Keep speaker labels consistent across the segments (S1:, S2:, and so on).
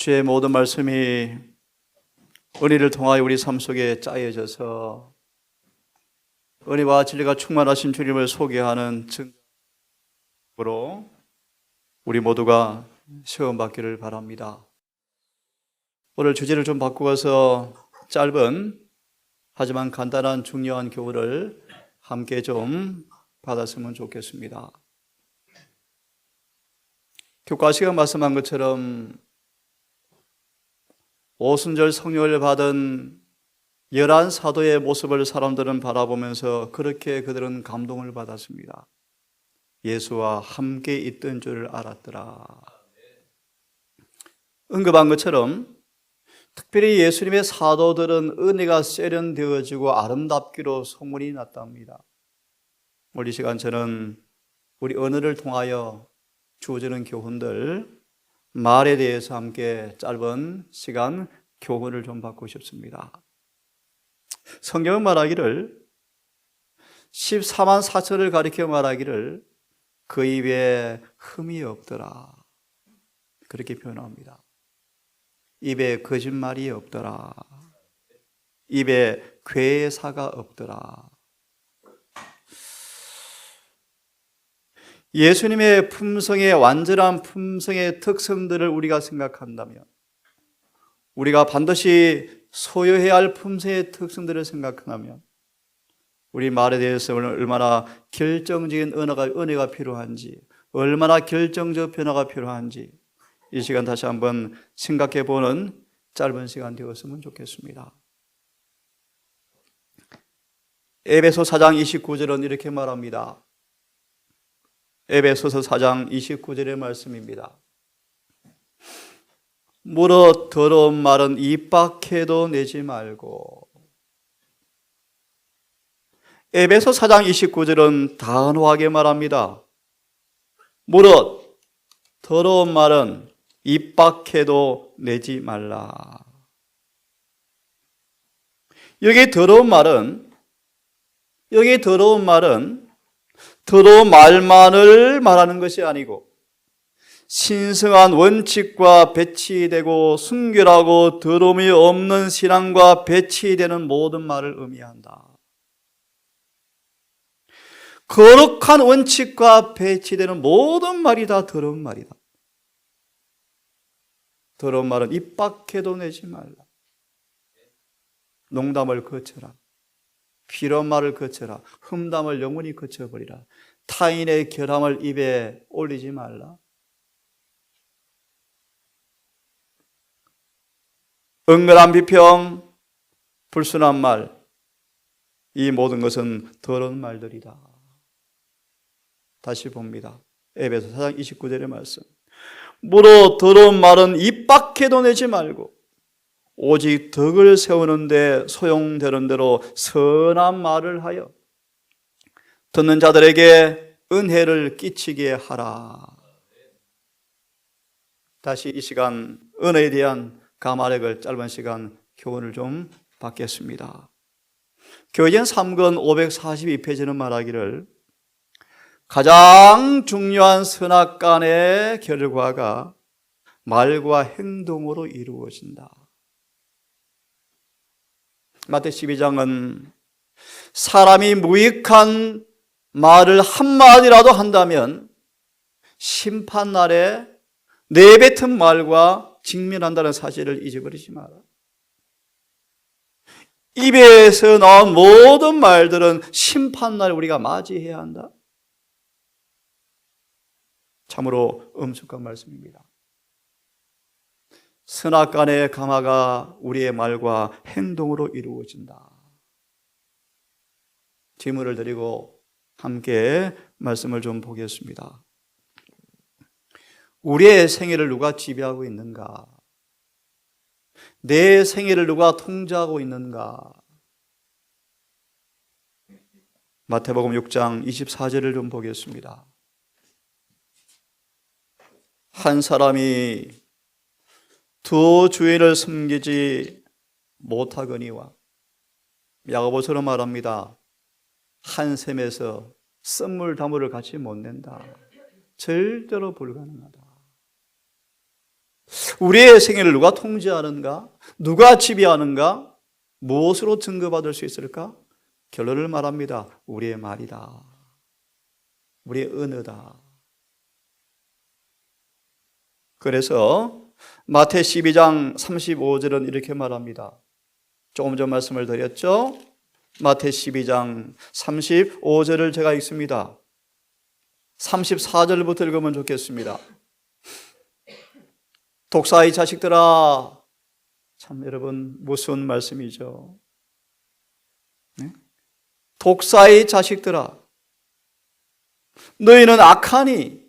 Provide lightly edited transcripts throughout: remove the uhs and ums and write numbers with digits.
S1: 주의 모든 말씀이 은혜를 통하여 우리 삶 속에 짜여져서 은혜와 진리가 충만하신 주님을 소개하는 증거로 우리 모두가 시험받기를 바랍니다. 오늘 주제를 좀 바꾸어서 짧은 하지만 간단한 중요한 교훈을 함께 좀 받았으면 좋겠습니다. 교과 시간 말씀한 것처럼 오순절 성령을 받은 11사도의 모습을 사람들은 바라보면서 그렇게 그들은 감동을 받았습니다. 예수와 함께 있던 줄 알았더라. 언급한 것처럼 특별히 예수님의 사도들은 은혜가 세련되어지고 아름답기로 소문이 났답니다. 오늘 이 시간 저는 우리 언어를 통하여 주어지는 교훈들, 말에 대해서 함께 짧은 시간 교훈을 좀 받고 싶습니다. 성경은 말하기를 14만 4천을 가리켜 말하기를 그 입에 흠이 없더라. 그렇게 표현합니다. 입에 거짓말이 없더라. 입에 괴사가 없더라. 예수님의 품성의 완전한 품성의 특성들을 우리가 생각한다면, 우리가 반드시 소유해야 할 품성의 특성들을 생각한다면 우리 말에 대해서 얼마나 결정적인 은혜가 필요한지, 얼마나 결정적 변화가 필요한지 이 시간 다시 한번 생각해 보는 짧은 시간 되었으면 좋겠습니다. 에베소 4장 29절은 이렇게 말합니다. 에베소서 4장 29절의 말씀입니다. 무릇 더러운 말은 입 밖에도 내지 말고. 에베소 4장 29절은 단호하게 말합니다. 무릇 더러운 말은 입 밖에도 내지 말라. 여기 더러운 말은 더러운 말만을 말하는 것이 아니고 신성한 원칙과 배치되고 순결하고 더러움이 없는 신앙과 배치되는 모든 말을 의미한다. 거룩한 원칙과 배치되는 모든 말이 다 더러운 말이다. 더러운 말은 입 밖에도 내지 말라. 농담을 거쳐라. 비런 말을 거쳐라. 흠담을 영원히 거쳐버리라. 타인의 결함을 입에 올리지 말라. 은근한 비평, 불순한 말, 이 모든 것은 더러운 말들이다. 다시 봅니다. 에베소 4장 29절의 말씀. 무릇 더러운 말은 입 밖에도 내지 말고 오직 덕을 세우는 데 소용되는 대로 선한 말을 하여 듣는 자들에게 은혜를 끼치게 하라. 다시 이 시간 은혜에 대한 감화력을 짧은 시간 교훈을 좀 받겠습니다. 교회전 3권 542페이지는 말하기를 가장 중요한 선악간의 결과가 말과 행동으로 이루어진다. 마태 12장은 사람이 무익한 말을 한마디라도 한다면 심판날에 내뱉은 말과 직면한다는 사실을 잊어버리지 마라. 입에서 나온 모든 말들은 심판날 우리가 맞이해야 한다. 참으로 엄숙한 말씀입니다. 선악간의 감화가 우리의 말과 행동으로 이루어진다. 질문을 드리고 함께 말씀을 좀 보겠습니다. 우리의 생애를 누가 지배하고 있는가? 내 생애를 누가 통제하고 있는가? 마태복음 6장 24절을 좀 보겠습니다. 한 사람이 두 주인을 섬기지 못하거니와 야고보처럼 말합니다. 한 셈에서 썸물 다물을 같이 못 낸다. 절대로 불가능하다. 우리의 생애를 누가 통제하는가? 누가 지배하는가? 무엇으로 증거받을 수 있을까? 결론을 말합니다. 우리의 말이다. 우리의 언어다. 그래서 마태 12장 35절은 이렇게 말합니다. 조금 전 말씀을 드렸죠? 마태 12장 35절을 제가 읽습니다. 34절부터 읽으면 좋겠습니다. 독사의 자식들아. 참 여러분 무서운 말씀이죠. 네? 독사의 자식들아, 너희는 악하니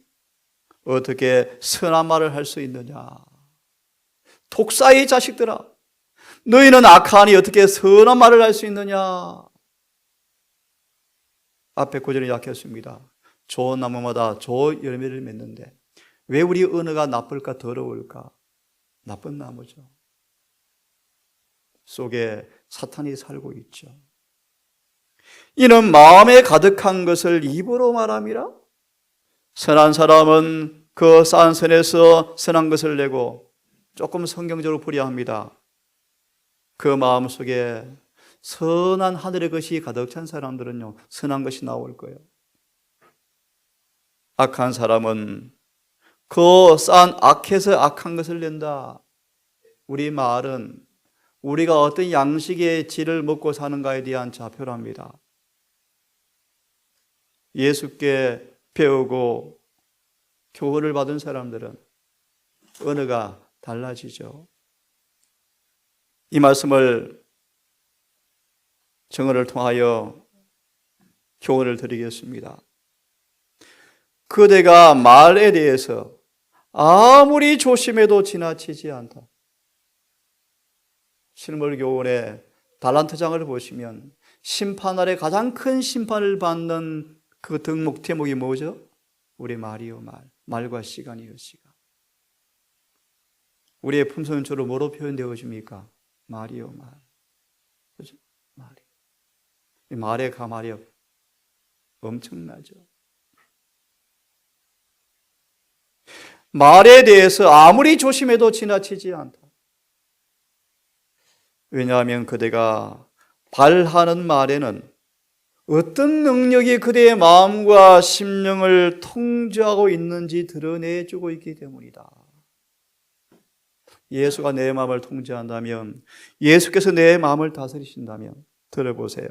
S1: 어떻게 선한 말을 할 수 있느냐. 독사의 자식들아, 너희는 악하니 어떻게 선한 말을 할 수 있느냐. 앞에 구절이 약했습니다. 좋은 나무마다 좋은 열매를 맺는데 왜 우리 언어가 나쁠까, 더러울까? 나쁜 나무죠. 속에 사탄이 살고 있죠. 이는 마음에 가득한 것을 입으로 말함이라. 선한 사람은 그 쌓은 선에서 선한 것을 내고, 조금 성경적으로 풀이합니다. 그 마음속에 선한 하늘의 것이 가득 찬 사람들은요, 선한 것이 나올 거예요. 악한 사람은 그 쌓은 악해서 악한 것을 낸다. 우리 말은 우리가 어떤 양식의 질을 먹고 사는가에 대한 좌표랍니다. 예수께 배우고 교훈을 받은 사람들은 언어가 달라지죠. 이 말씀을 증언을 통하여 교훈을 드리겠습니다. 그대가 말에 대해서 아무리 조심해도 지나치지 않다. 실물교훈의 달란트장을 보시면 심판날에 가장 큰 심판을 받는 그 덕목 제목이 뭐죠? 우리 말이요 말, 말과 시간이요 시간. 우리의 품성은 주로 뭐로 표현되어집니까? 말이요 말. 그죠? 말이. 이 말의 가마력 엄청나죠. 말에 대해서 아무리 조심해도 지나치지 않다. 왜냐하면 그대가 발하는 말에는 어떤 능력이 그대의 마음과 심령을 통제하고 있는지 드러내주고 있기 때문이다. 예수가 내 마음을 통제한다면, 예수께서 내 마음을 다스리신다면, 들어보세요.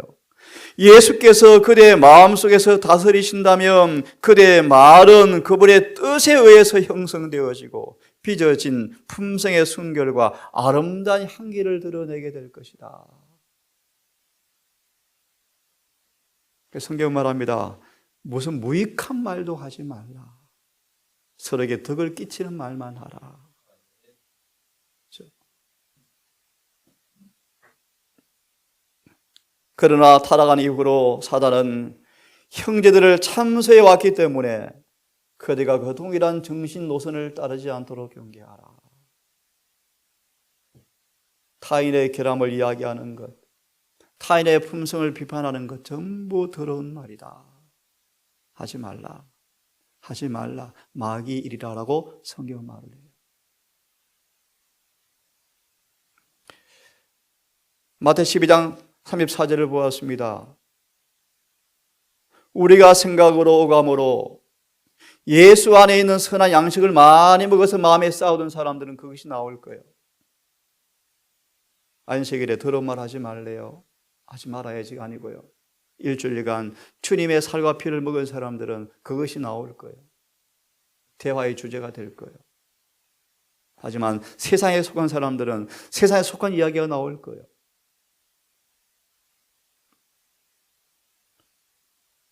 S1: 예수께서 그대의 마음속에서 다스리신다면 그대의 말은 그분의 뜻에 의해서 형성되어지고 빚어진 품성의 순결과 아름다운 향기를 드러내게 될 것이다. 성경 말합니다. 무슨 무익한 말도 하지 말라. 서로에게 덕을 끼치는 말만 하라. 그러나 타락한 이후로 사단은 형제들을 참소해 왔기 때문에 그대가 그 동일한 정신 노선을 따르지 않도록 경계하라. 타인의 결함을 이야기하는 것, 타인의 품성을 비판하는 것 전부 더러운 말이다. 하지 말라. 하지 말라. 마귀 일이라고 성경 말을 해요. 마태 12장 34절을 보았습니다. 우리가 생각으로 오감으로 예수 안에 있는 선한 양식을 많이 먹어서 마음에 쌓아둔 사람들은 그것이 나올 거예요. 안식일에 더러운 말 하지 말래요. 하지 말아야지가 아니고요. 일주일간 주님의 살과 피를 먹은 사람들은 그것이 나올 거예요. 대화의 주제가 될 거예요. 하지만 세상에 속한 사람들은 세상에 속한 이야기가 나올 거예요.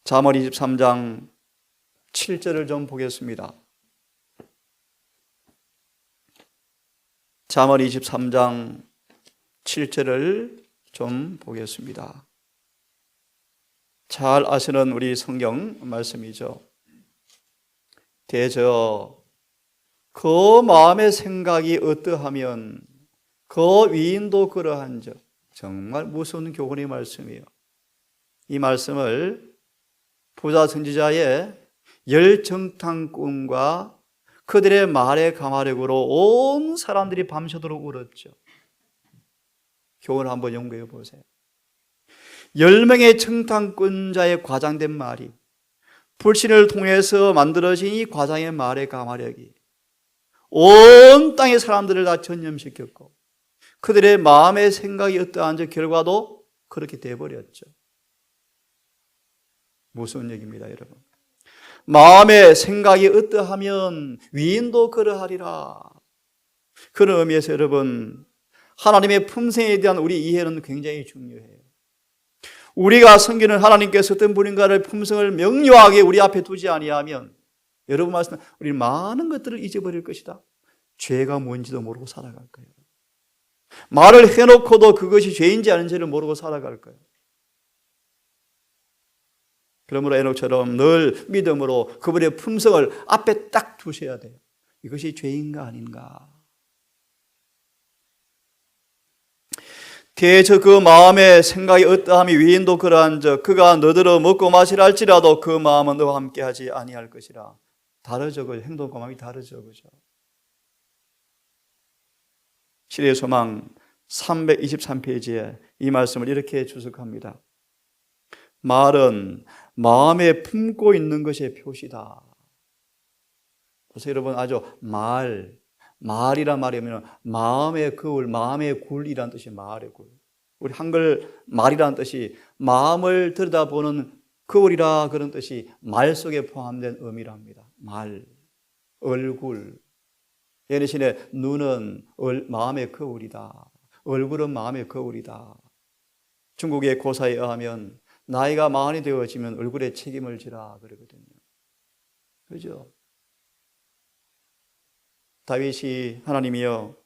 S1: 잠언 23장 7절을 좀 보겠습니다. 잠언 23장 7절을 좀 보겠습니다. 잘 아시는 우리 성경 말씀이죠. 대저 그 마음의 생각이 어떠하면 그 위인도 그러한즉. 정말 무서운 교훈의 말씀이에요. 이 말씀을 부자 선지자의 열정탐 꿈과 그들의 말의 감화력으로 온 사람들이 밤새도록 울었죠. 교훈을 한번 연구해 보세요. 10명의 청탄꾼자의 과장된 말이, 불신을 통해서 만들어진 이 과장의 말의 감화력이 온 땅의 사람들을 다 전념시켰고, 그들의 마음의 생각이 어떠한지 결과도 그렇게 되어버렸죠. 무서운 얘기입니다, 여러분. 마음의 생각이 어떠하면 위인도 그러하리라. 그런 의미에서 여러분, 하나님의 품성에 대한 우리 이해는 굉장히 중요해요. 우리가 섬기는 하나님께서 어떤 분인가를 품성을 명료하게 우리 앞에 두지 아니하면, 여러분 말씀, 우리는 많은 것들을 잊어버릴 것이다. 죄가 뭔지도 모르고 살아갈 거예요. 말을 해놓고도 그것이 죄인지 아닌지를 모르고 살아갈 거예요. 그러므로 에녹처럼 늘 믿음으로 그분의 품성을 앞에 딱 두셔야 돼요. 이것이 죄인가 아닌가. 대저 그 마음의 생각이 어떠함이 위인도 그러한즉 그가 너더러 먹고 마시라 할지라도 그 마음은 너와 함께하지 아니할 것이라. 다르죠. 그 행동과 마음이 다르죠. 그죠? 시대의 소망 323페이지에 이 말씀을 이렇게 주석합니다. 말은 마음에 품고 있는 것의 표시다. 그래서 여러분 아주 말이란 말이면 마음의 거울, 마음의 굴이란 뜻이 말의 굴. 우리 한글 말이란 뜻이 마음을 들여다보는 거울이라 그런 뜻이 말 속에 포함된 의미랍니다. 말, 얼굴. 예리신의 눈은 마음의 거울이다. 얼굴은 마음의 거울이다. 중국의 고사에 의하면 나이가 40이 되어지면 얼굴에 책임을 지라 그러거든요. 그죠? 다윗이 하나님이여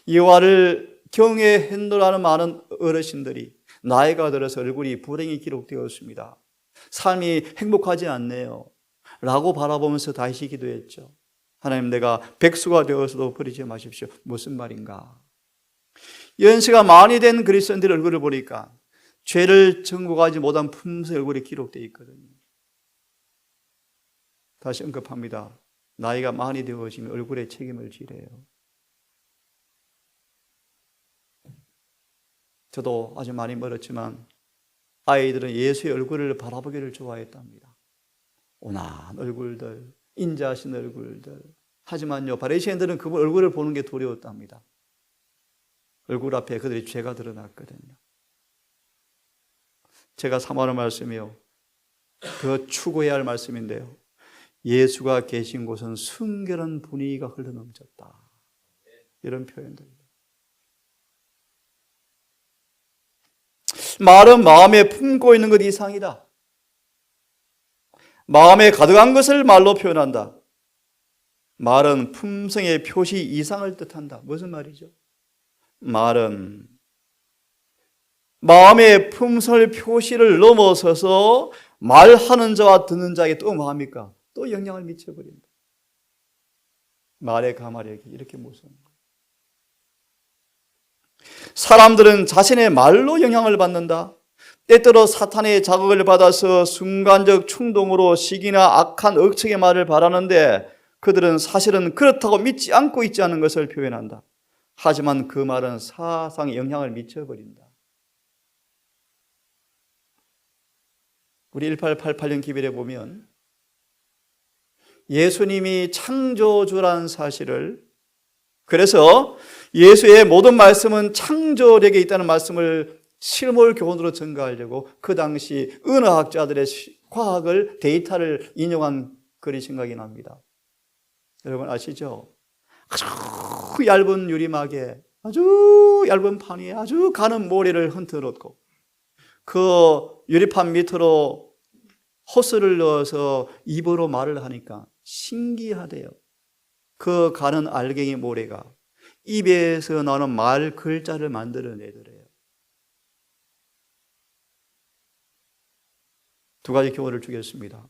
S1: 여호와를 경외했노라는 많은 어르신들이 나이가 들어서 얼굴이 불행히 기록되었습니다. 삶이 행복하지 않네요. 라고 바라보면서 다윗이 기도했죠. 하나님, 내가 백수가 되어서도 버리지 마십시오. 무슨 말인가? 연세가 많이 된 그리스도인들의 얼굴을 보니까 죄를 정복하지 못한 품새의 얼굴이 기록되어 있거든요. 다시 언급합니다. 나이가 많이 되어지면 얼굴에 책임을 지래요. 저도 아주 많이 멀었지만 아이들은 예수의 얼굴을 바라보기를 좋아했답니다. 온화한 얼굴들, 인자하신 얼굴들. 하지만요, 바리새인들은 그분 얼굴을 보는 게 두려웠답니다. 얼굴 앞에 그들의 죄가 드러났거든요. 제가 사모하는 말씀이요, 더 추구해야 할 말씀인데요, 예수가 계신 곳은 순결한 분위기가 흘러넘쳤다. 이런 표현들. 말은 마음에 품고 있는 것 이상이다. 마음에 가득한 것을 말로 표현한다. 말은 품성의 표시 이상을 뜻한다. 무슨 말이죠? 말은 마음의 품성의 표시를 넘어서서 말하는 자와 듣는 자에게 또 뭐합니까? 또 영향을 미쳐버린다. 말의 감화력이 이렇게 무서운 거예요. 사람들은 자신의 말로 영향을 받는다. 때때로 사탄의 자극을 받아서 순간적 충동으로 시기나 악한 억측의 말을 바라는데 그들은 사실은 그렇다고 믿지 않고 있지 않은 것을 표현한다. 하지만 그 말은 사상에 영향을 미쳐버린다. 우리 1888년 기별에 보면 예수님이 창조주라는 사실을, 그래서 예수의 모든 말씀은 창조력에 있다는 말씀을 실물 교훈으로 전가하려고 그 당시 은어학자들의 과학을, 데이터를 인용한 글이 생각이 납니다. 여러분 아시죠? 아주 얇은 유리막에 아주 얇은 판 위에 아주 가는 모래를 흔들어 놓고 그 유리판 밑으로 호스를 넣어서 입으로 말을 하니까 신기하대요. 그 가는 알갱이 모래가 입에서 나오는 말 글자를 만들어내더래요. 두 가지 교훈을 주겠습니다.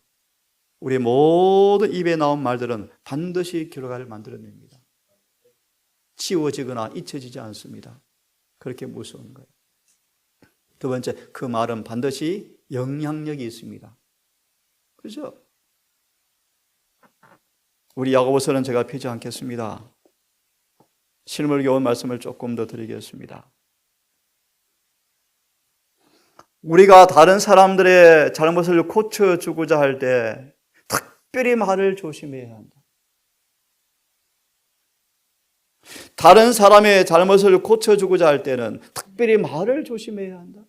S1: 우리 모든 입에 나온 말들은 반드시 결과를 만들어냅니다. 지워지거나 잊혀지지 않습니다. 그렇게 무서운 거예요. 두 번째, 그 말은 반드시 영향력이 있습니다. 그렇죠? 우리 야고보서는 제가 펴지 않겠습니다. 실물 겨운 말씀을 조금 더 드리겠습니다. 우리가 다른 사람들의 잘못을 고쳐주고자 할 때 특별히 말을 조심해야 한다. 다른 사람의 잘못을 고쳐주고자 할 때는 특별히 말을 조심해야 한다.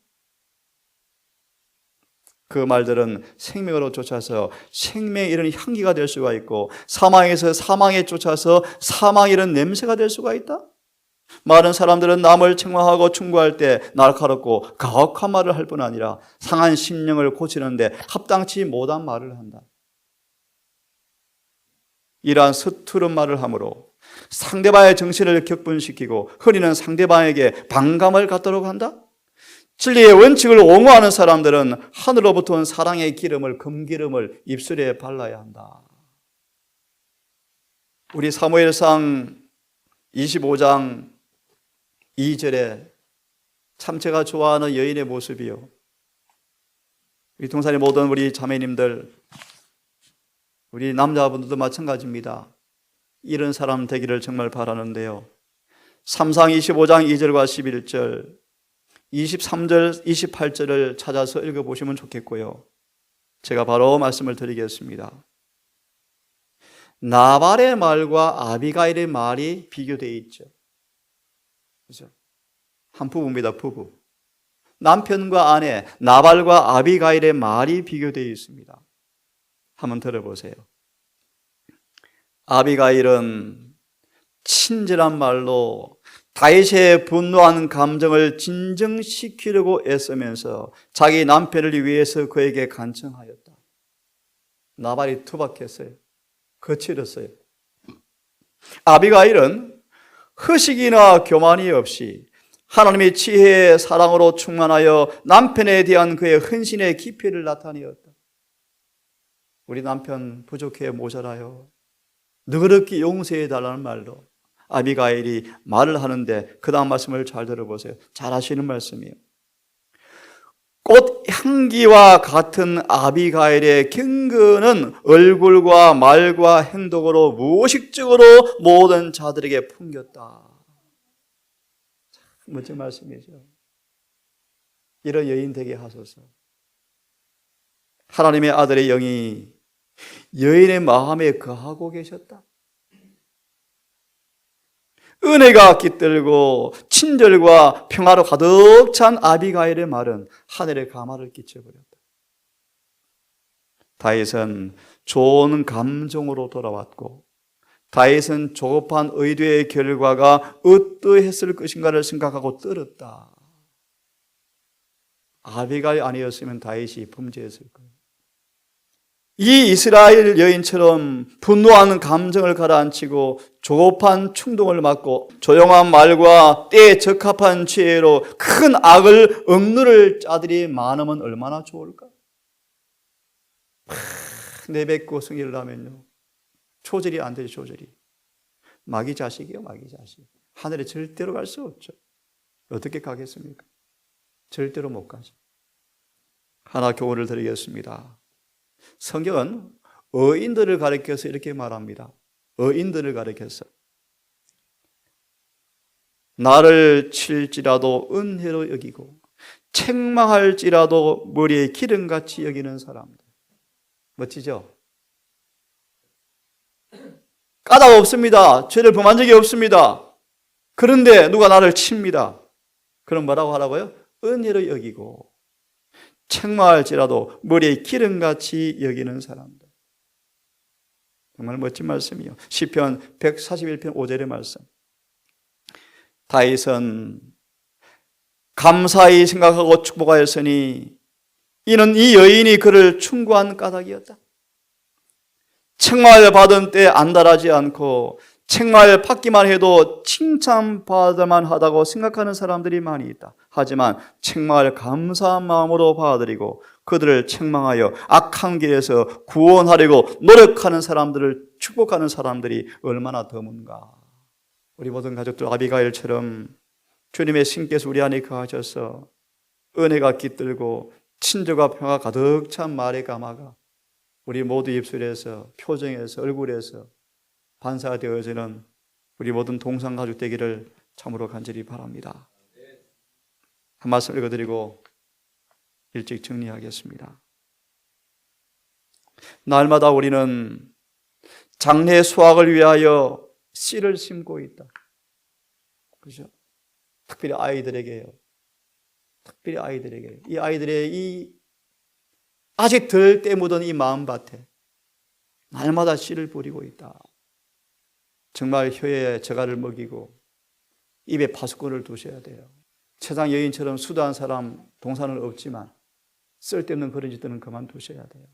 S1: 그 말들은 생명으로 쫓아서 생명에 이르는 향기가 될 수가 있고, 사망에서 사망에 쫓아서 사망에 이르는 냄새가 될 수가 있다. 많은 사람들은 남을 책망하고 충고할 때 날카롭고 가혹한 말을 할 뿐 아니라 상한 심령을 고치는데 합당치 못한 말을 한다. 이러한 서투른 말을 함으로 상대방의 정신을 격분시키고 흔히는 상대방에게 반감을 갖도록 한다. 진리의 원칙을 옹호하는 사람들은 하늘로부터 온 사랑의 기름을, 금기름을 입술에 발라야 한다. 우리 사무엘상 25장 2절에 참 제가 좋아하는 여인의 모습이요, 우리 동산의 모든 우리 자매님들, 우리 남자분들도 마찬가지입니다. 이런 사람 되기를 정말 바라는데요, 삼상 25장 2절과 11절, 23절, 28절을 찾아서 읽어보시면 좋겠고요. 제가 바로 말씀을 드리겠습니다. 나발의 말과 아비가일의 말이 비교되어 있죠. 그죠? 한 부부입니다, 부부. 남편과 아내, 나발과 아비가일의 말이 비교되어 있습니다. 한번 들어보세요. 아비가일은 친절한 말로 다윗의 분노한 감정을 진정시키려고 애쓰면서 자기 남편을 위해서 그에게 간청하였다. 나발이 투박했어요. 거칠었어요. 아비가일은 허식이나 교만이 없이 하나님의 지혜의 사랑으로 충만하여 남편에 대한 그의 헌신의 깊이를 나타내었다. 우리 남편 부족해 모자라요, 너그럽게 용서해달라는 말로 아비가일이 말을 하는데, 그 다음 말씀을 잘 들어보세요. 잘 아시는 말씀이에요. 꽃 향기와 같은 아비가일의 경건은 얼굴과 말과 행동으로 무의식적으로 모든 자들에게 풍겼다. 참 멋진 말씀이죠. 이런 여인 되게 하소서. 하나님의 아들의 영이 여인의 마음에 거하고 계셨다. 은혜가 깃들고 친절과 평화로 가득 찬 아비가일의 말은 하늘에 가마를 끼쳐버렸다. 다윗은 좋은 감정으로 돌아왔고, 다윗은 조급한 의도의 결과가 어떠했을 것인가를 생각하고 떨었다. 아비가일 아니었으면 다윗이 범죄했을 거예요. 이 이스라엘 여인처럼 분노하는 감정을 가라앉히고 조급한 충동을 막고 조용한 말과 때에 적합한 지혜로 큰 악을 억누를 자들이 많으면 얼마나 좋을까? 내뱉고 승리를 하면요, 조절이 안 되죠. 조절이. 마귀 자식이요, 마귀 자식. 하늘에 절대로 갈 수 없죠. 어떻게 가겠습니까? 절대로 못 가죠. 하나 교훈을 드리겠습니다. 성경은 어인들을 가리켜서 이렇게 말합니다. 어인들을 가리켜서 나를 칠지라도 은혜로 여기고 책망할지라도 머리에 기름같이 여기는 사람들. 멋지죠? 까닭 없습니다. 죄를 범한 적이 없습니다. 그런데 누가 나를 칩니다. 그럼 뭐라고 하라고요? 은혜로 여기고 책망할지라도 머리에 기름같이 여기는 사람들. 정말 멋진 말씀이요. 시편 141편 5절의 말씀. 다윗은 감사히 생각하고 축복하였으니 이는 이 여인이 그를 충고한 까닭이었다. 책망을 받은 때 안달하지 않고 책망을 받기만 해도 칭찬받을만 하다고 생각하는 사람들이 많이 있다. 하지만 책망을 감사한 마음으로 받아들이고 그들을 책망하여 악한 길에서 구원하려고 노력하는 사람들을 축복하는 사람들이 얼마나 드문가. 우리 모든 가족들 아비가일처럼 주님의 신께서 우리 안에 거하셔서 은혜가 깃들고 친절과 평화 가득 찬 말의 가마가 우리 모두 입술에서, 표정에서, 얼굴에서 반사가 되어지는 우리 모든 동성가족 되기를 참으로 간절히 바랍니다. 한 말씀 읽어드리고 일찍 정리하겠습니다. 날마다 우리는 장래의 수확을 위하여 씨를 심고 있다. 그렇죠? 특별히 아이들에게요. 특별히 아이들에게. 이 아이들의 이 아직 덜 때 묻은 이 마음밭에 날마다 씨를 뿌리고 있다. 정말 혀에 저가를 먹이고 입에 파수꾼을 두셔야 돼요. 세상 여인처럼 수다한 사람 동사는 없지만 쓸데없는 그런 짓들은 그만두셔야 돼요.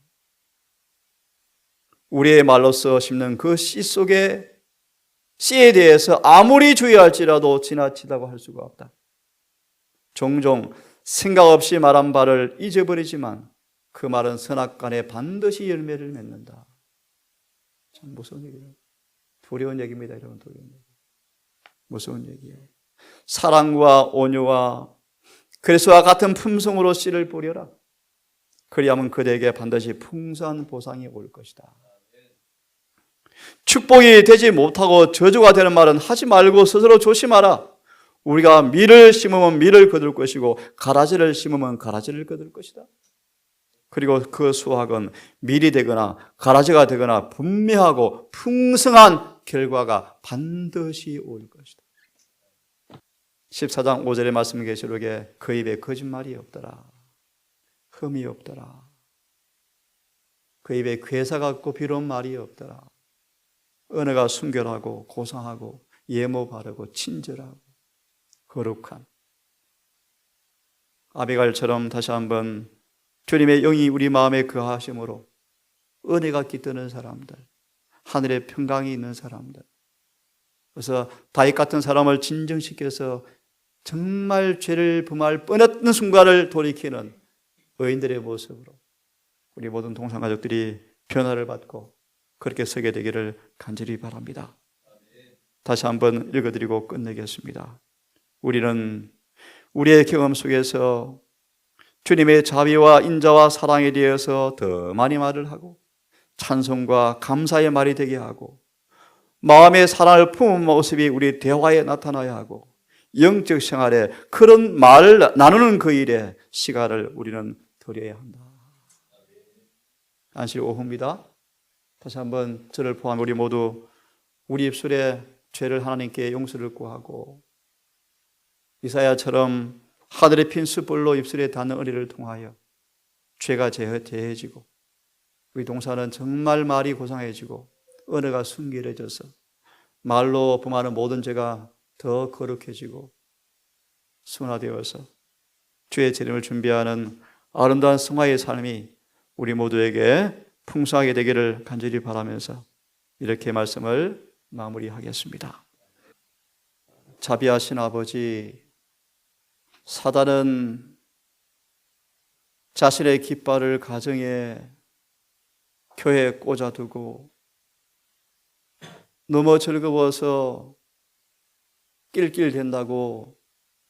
S1: 우리의 말로써 심는 그 씨 속에 씨에 대해서 아무리 주의할지라도 지나치다고 할 수가 없다. 종종 생각 없이 말한 바를 잊어버리지만 그 말은 선악간에 반드시 열매를 맺는다. 참 무서운 얘기예요. 두려운 얘기입니다. 여러분, 두려운 얘기. 무서운 얘기예요. 사랑과 온유와 그리스도와 같은 품성으로 씨를 뿌려라. 그리하면 그대에게 반드시 풍성한 보상이 올 것이다. 축복이 되지 못하고 저주가 되는 말은 하지 말고 스스로 조심하라. 우리가 밀을 심으면 밀을 거둘 것이고 가라지를 심으면 가라지를 거둘 것이다. 그리고 그 수확은 밀이 되거나 가라지가 되거나 분명하고 풍성한 결과가 반드시 올 것이다. 14장 5절의 말씀 계시록에 그 입에 거짓말이 없더라. 흠이 없더라. 그 입에 괴사가 없고 비로운 말이 없더라. 언어가 순결하고 고상하고 예모 바르고 친절하고 거룩한 아비갈처럼 다시 한번 주님의 영이 우리 마음에 거하심으로 은혜가 깃드는 사람들, 하늘의 평강이 있는 사람들, 그래서 다윗 같은 사람을 진정시켜서 정말 죄를 범할 뻔했던 순간을 돌이키는 의인들의 모습으로 우리 모든 동성가족들이 변화를 받고 그렇게 서게 되기를 간절히 바랍니다. 다시 한번 읽어드리고 끝내겠습니다. 우리는 우리의 경험 속에서 주님의 자비와 인자와 사랑에 대해서 더 많이 말을 하고 찬송과 감사의 말이 되게 하고 마음의 사랑을 품은 모습이 우리 대화에 나타나야 하고 영적 생활에 그런 말을 나누는 그 일에 시간을 우리는 드려야 한다. 안식 오후입니다. 다시 한번 저를 포함해 우리 모두 우리 입술에 죄를 하나님께 용서를 구하고 이사야처럼 하늘의 핀 숯불로 입술에 닿는 은혜를 통하여 죄가 제해지고 우리 동사는 정말 말이 고상해지고 언어가 순결해져서 말로 범하는 모든 죄가 더 거룩해지고 순화되어서 주의 재림을 준비하는 아름다운 성화의 삶이 우리 모두에게 풍성하게 되기를 간절히 바라면서 이렇게 말씀을 마무리하겠습니다. 자비하신 아버지, 사단은 자신의 깃발을 가정에 교회에 꽂아두고 너무 즐거워서 낄낄댄다고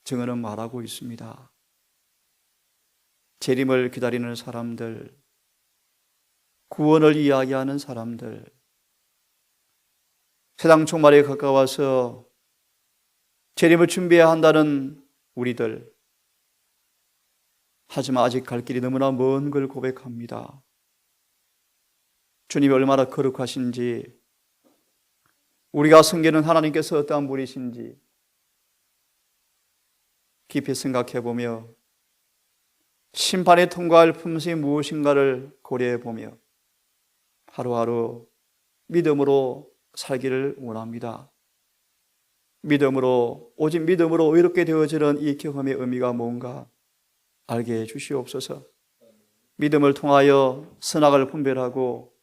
S1: 증언은 말하고 있습니다. 재림을 기다리는 사람들, 구원을 이야기하는 사람들, 세상 종말에 가까워서 재림을 준비해야 한다는 우리들, 하지만 아직 갈 길이 너무나 먼 걸 고백합니다. 주님이 얼마나 거룩하신지, 우리가 섬기는 하나님께서 어떠한 분이신지 깊이 생각해보며 심판에 통과할 품성이 무엇인가를 고려해보며 하루하루 믿음으로 살기를 원합니다. 믿음으로, 오직 믿음으로 의롭게 되어지는 이 경험의 의미가 뭔가 알게 해 주시옵소서. 믿음을 통하여 선악을 분별하고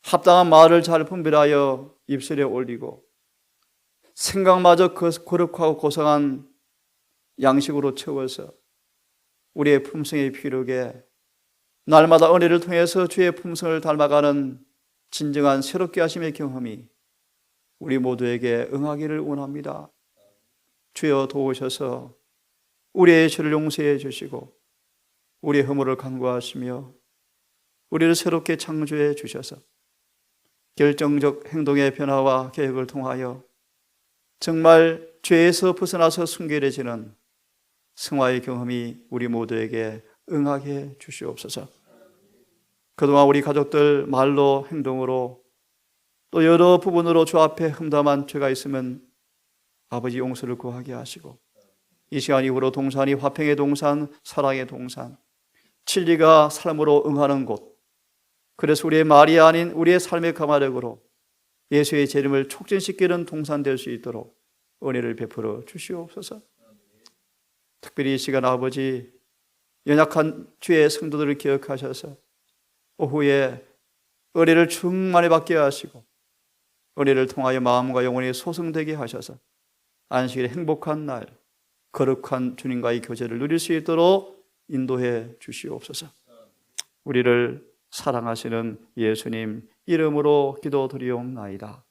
S1: 합당한 말을 잘 분별하여 입술에 올리고 생각마저 거룩하고 고상한 양식으로 채워서 우리의 품성의 피력에 날마다 은혜를 통해서 주의 품성을 닮아가는 진정한 새롭게 하심의 경험이 우리 모두에게 응하기를 원합니다. 주여 도우셔서 우리의 죄를 용서해 주시고 우리의 허물을 간구하시며 우리를 새롭게 창조해 주셔서 결정적 행동의 변화와 계획을 통하여 정말 죄에서 벗어나서 순결해지는 승화의 경험이 우리 모두에게 응하게 주시옵소서. 그동안 우리 가족들 말로 행동으로 또 여러 부분으로 주 앞에 흠담한 죄가 있으면 아버지 용서를 구하게 하시고, 이 시간 이후로 동산이 화평의 동산, 사랑의 동산, 진리가 삶으로 응하는 곳, 그래서 우리의 말이 아닌 우리의 삶의 가마력으로 예수의 재림을 촉진시키는 동산 될 수 있도록 은혜를 베풀어 주시옵소서. 특별히 이 시간 아버지 연약한 주의 성도들을 기억하셔서 오후에 은혜를 충만히 받게 하시고 은혜를 통하여 마음과 영혼이 소성되게 하셔서 안식일의 행복한 날, 거룩한 주님과의 교제를 누릴 수 있도록 인도해 주시옵소서. 우리를 사랑하시는 예수님 이름으로 기도드리옵나이다.